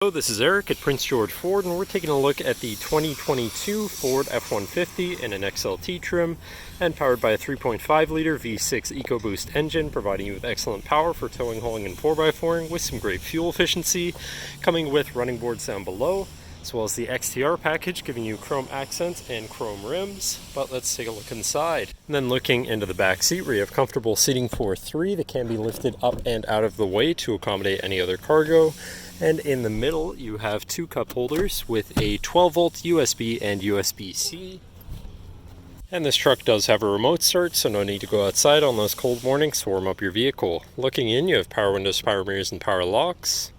Hello, this is Eric at Prince George Ford, and we're taking a look at the 2022 Ford F-150 in an XLT trim and powered by a 3.5-liter V6 EcoBoost engine, providing you with excellent power for towing, hauling, and 4x4ing with some great fuel efficiency, coming with running boards down below, as well as the XTR package, giving you chrome accents and chrome rims. But let's take a look inside. And then looking into the back seat, where you have comfortable seating for three that can be lifted up and out of the way to accommodate any other cargo. And in the middle, you have two cup holders with a 12-volt USB and USB-C. And this truck does have a remote start, so no need to go outside on those cold mornings to warm up your vehicle. Looking in, you have power windows, power mirrors, and power locks.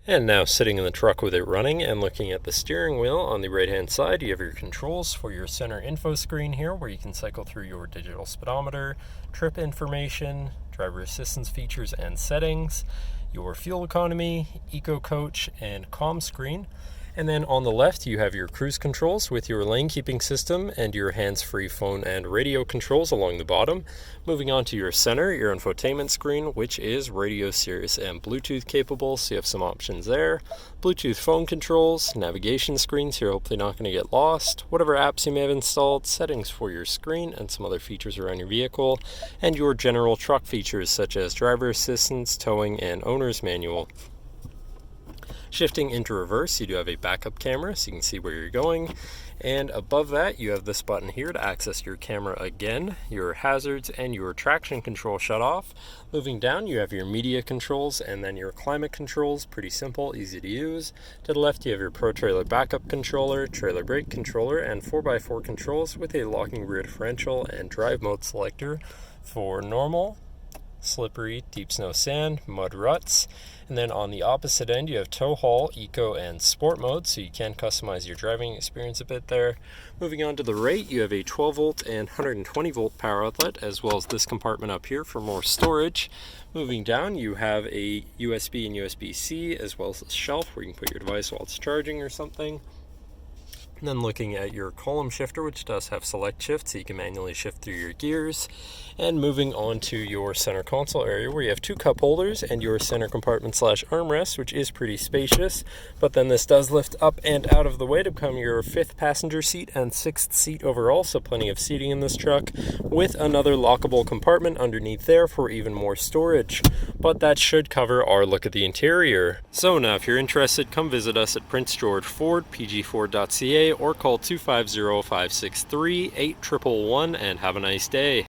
And now sitting in the truck with it running and looking at the steering wheel, on the right-hand side, you have your controls for your center info screen here, where you can cycle through your digital speedometer, trip information, driver assistance features and settings, your fuel economy, eco coach, and comm screen. And then on the left, you have your cruise controls with your lane keeping system and your hands-free phone and radio controls along the bottom. Moving on to your center, your infotainment screen, which is radio, Sirius, and Bluetooth capable, so you have some options there. Bluetooth phone controls, navigation screens, you're hopefully not going to get lost, whatever apps you may have installed, settings for your screen, and some other features around your vehicle, and your general truck features such as driver assistance, towing, and owner's manual. Shifting into reverse, you do have a backup camera so you can see where you're going, and above that you have this button here to access your camera again, your hazards, and your traction control shut off. Moving down, you have your media controls and then your climate controls. Pretty simple, easy to use. To the left, you have your Pro Trailer backup controller, trailer brake controller, and 4x4 controls with a locking rear differential and drive mode selector for normal, slippery, deep snow, sand, mud, ruts. And then on the opposite end, you have tow, haul, eco, and sport mode, so you can customize your driving experience a bit there. Moving on to the right, you have a 12-volt and 120-volt power outlet, as well as this compartment up here for more storage. Moving down, you have a USB and USB-C, as well as a shelf where you can put your device while it's charging or something. And then looking at your column shifter, which does have select shift, so you can manually shift through your gears. And moving on to your center console area, where you have two cup holders and your center compartment / armrest, which is pretty spacious. But then this does lift up and out of the way to become your 5th passenger seat and 6th seat overall, so plenty of seating in this truck, with another lockable compartment underneath there for even more storage. But that should cover our look at the interior. So now if you're interested, come visit us at Prince George Ford, pgford.ca, or call 250-563-8111 and have a nice day.